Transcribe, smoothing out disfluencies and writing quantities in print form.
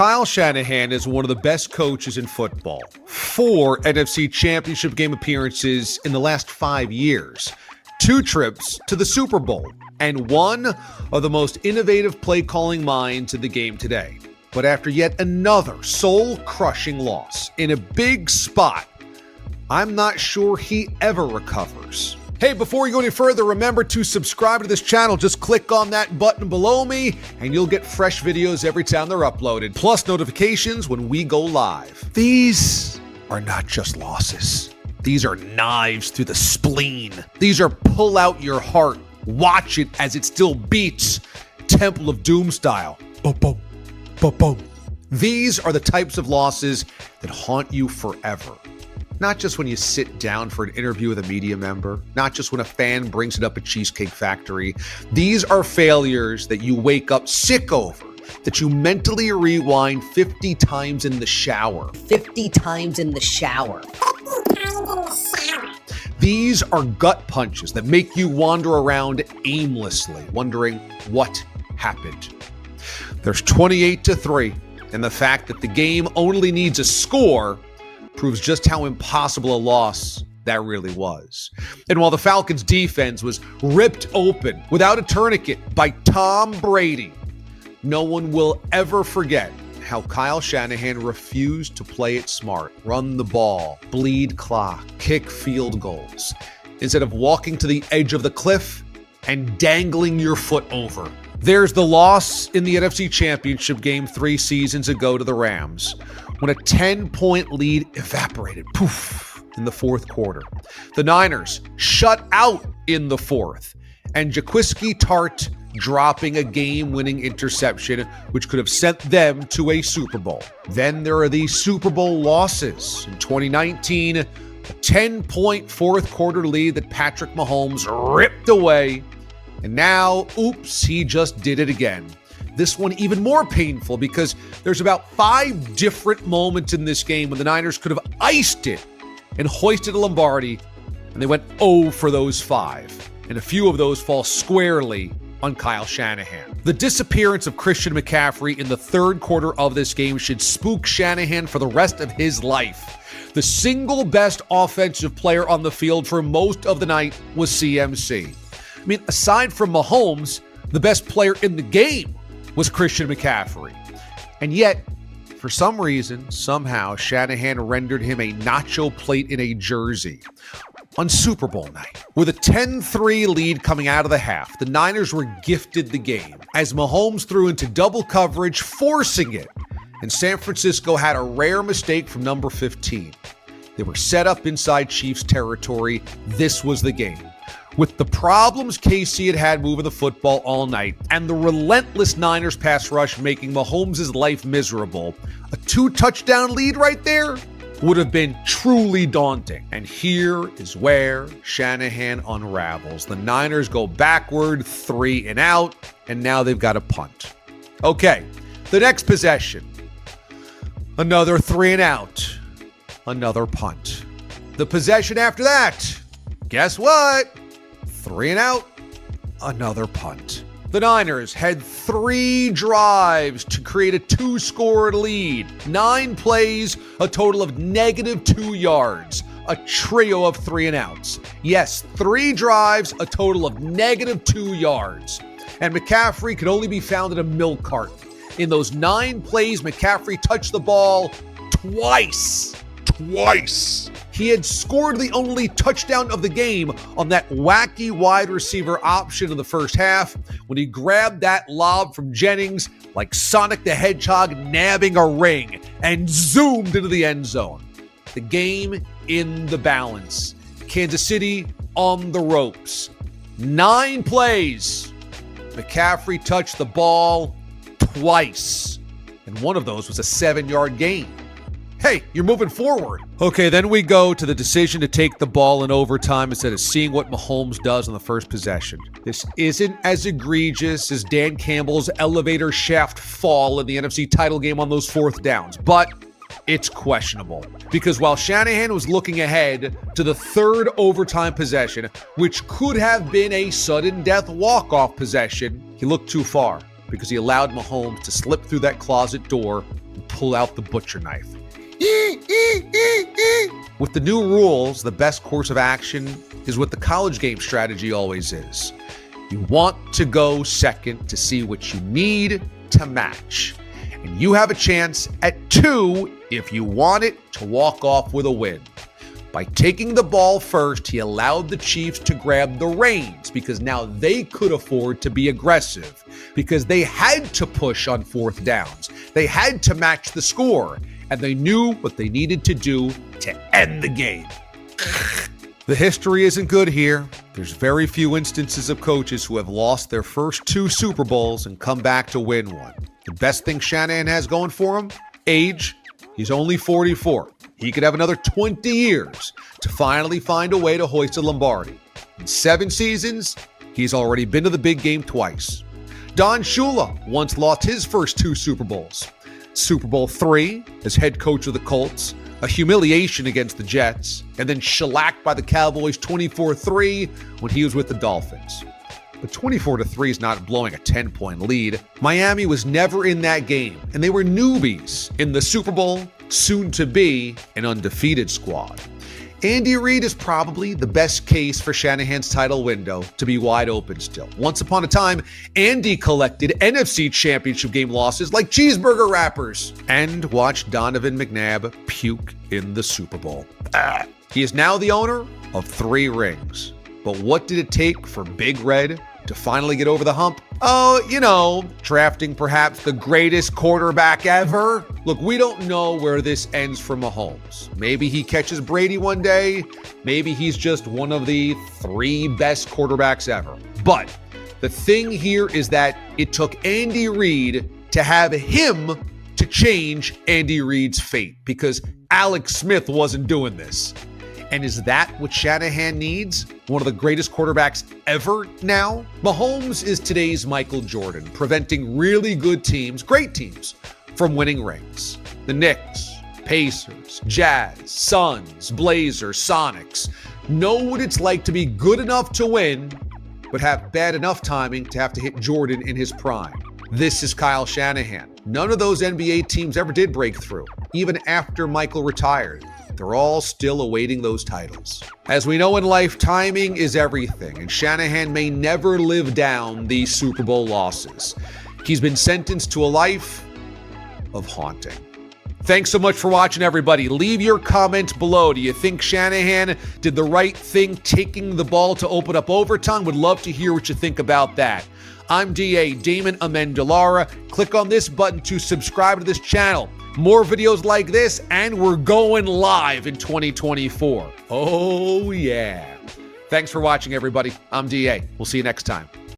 Kyle Shanahan is one of the best coaches in football. 4 NFC Championship game appearances in the last 5 years. 2 trips to the Super Bowl. And one of the most innovative play-calling minds in the game today. But after yet another soul-crushing loss in a big spot, I'm not sure he ever recovers. Hey, before you go any further, remember to subscribe to this channel. Just click on that button below me and you'll get fresh videos every time they're uploaded, plus notifications when we go live. These are not just losses. These are knives through the spleen. These are pull out your heart. Watch it as it still beats. Temple of Doom style. Boom, boom, boom, boom. These are the types of losses that haunt you forever. Not just when you sit down for an interview with a media member, not just when a fan brings it up at Cheesecake Factory. These are failures that you wake up sick over, that you mentally rewind 50 times in the shower. 50 times in the shower. These are gut punches that make you wander around aimlessly, wondering what happened. There's 28-3, and the fact that the game only needs a score proves just how impossible a loss that really was. And while the Falcons' defense was ripped open without a tourniquet by Tom Brady, no one will ever forget how Kyle Shanahan refused to play it smart, run the ball, bleed clock, kick field goals, instead of walking to the edge of the cliff and dangling your foot over. There's the loss in the NFC Championship game 3 seasons ago to the Rams, when a 10-point lead evaporated, poof, in the fourth quarter. The Niners shut out in the fourth, and Jaquiski Tartt dropping a game-winning interception, which could have sent them to a Super Bowl. Then there are these Super Bowl losses. In 2019, a 10-point fourth quarter lead that Patrick Mahomes ripped away. And now, oops, he just did it again. This one even more painful because there's about 5 different moments in this game when the Niners could have iced it and hoisted a Lombardi, and they went 0 for those 5. And a few of those fall squarely on Kyle Shanahan. The disappearance of Christian McCaffery in the third quarter of this game should spook Shanahan for the rest of his life. The single best offensive player on the field for most of the night was CMC. I mean, aside from Mahomes, the best player in the game was Christian McCaffrey. And yet, for some reason, somehow, Shanahan rendered him a nacho plate in a jersey. On Super Bowl night, with a 10-3 lead coming out of the half, the Niners were gifted the game as Mahomes threw into double coverage, forcing it. And San Francisco had a rare mistake from number 15. They were set up inside Chiefs territory. This was the game. With the problems KC had moving the football all night and the relentless Niners pass rush making Mahomes' life miserable, a 2-touchdown lead right there would have been truly daunting. And here is where Shanahan unravels. The Niners go backward, 3 and out, and now they've got a punt. Okay, the next possession. Another 3 and out. Another punt. The possession after that. Guess what? 3 and out, another punt. The Niners had 3 drives to create a 2-score lead. 9 plays, a total of -2 yards. A trio of 3 and outs. Yes, 3 drives, a total of -2 yards. And McCaffrey could only be found in a milk carton. In those 9 plays, McCaffrey touched the ball twice. He had scored the only touchdown of the game on that wacky wide receiver option in the first half when he grabbed that lob from Jennings like Sonic the Hedgehog nabbing a ring and zoomed into the end zone. The game in the balance. Kansas City on the ropes. 9 plays. McCaffrey touched the ball twice. And one of those was a 7-yard gain. Hey, you're moving forward. Okay, then we go to the decision to take the ball in overtime instead of seeing what Mahomes does on the first possession. This isn't as egregious as Dan Campbell's elevator shaft fall in the NFC title game on those 4th downs, but it's questionable. Because while Shanahan was looking ahead to the 3rd overtime possession, which could have been a sudden death walk-off possession, he looked too far because he allowed Mahomes to slip through that closet door pull out the butcher knife. With the new rules, the best course of action is what the college game strategy always is. You want to go second to see what you need to match. And you have a chance at 2 if you want it to walk off with a win. By taking the ball first, he allowed the Chiefs to grab the reins because now they could afford to be aggressive because they had to push on 4th downs. They had to match the score, and they knew what they needed to do to end the game. The history isn't good here. There's very few instances of coaches who have lost their first 2 Super Bowls and come back to win one. The best thing Shanahan has going for him? Age. He's only 44. He could have another 20 years to finally find a way to hoist a Lombardi. In 7 seasons, he's already been to the big game twice. Don Shula once lost his first 2 Super Bowls. Super Bowl III as head coach of the Colts, a humiliation against the Jets, and then shellacked by the Cowboys 24-3 when he was with the Dolphins. But 24-3 is not blowing a 10-point lead. Miami was never in that game, and they were newbies in the Super Bowl, soon to be an undefeated squad. Andy Reid is probably the best case for Shanahan's title window to be wide open still. Once upon a time, Andy collected NFC Championship game losses like cheeseburger wrappers and watched Donovan McNabb puke in the Super Bowl. He is now the owner of 3 rings. But what did it take for Big Red to finally get over the hump? Oh, drafting perhaps the greatest quarterback ever. Look, we don't know where this ends for Mahomes. Maybe he catches Brady one day. Maybe he's just one of the 3 best quarterbacks ever. But the thing here is that it took Andy Reid to have him to change Andy Reid's fate because Alex Smith wasn't doing this. And is that what Shanahan needs? One of the greatest quarterbacks ever now? Mahomes is today's Michael Jordan, preventing really good teams, great teams, from winning rings. The Knicks, Pacers, Jazz, Suns, Blazers, Sonics know what it's like to be good enough to win, but have bad enough timing to have to hit Jordan in his prime. This is Kyle Shanahan. None of those NBA teams ever did break through, even after Michael retired. They're all still awaiting those titles. As we know in life, timing is everything, and Shanahan may never live down these Super Bowl losses. He's been sentenced to a life of haunting. Thanks so much for watching, everybody. Leave your comments below. Do you think Shanahan did the right thing taking the ball to open up overtime? Would love to hear what you think about that. I'm DA, Damon Amendolara. Click on this button to subscribe to this channel. More videos like this, and we're going live in 2024. Oh, yeah. Thanks for watching, everybody. I'm DA. We'll see you next time.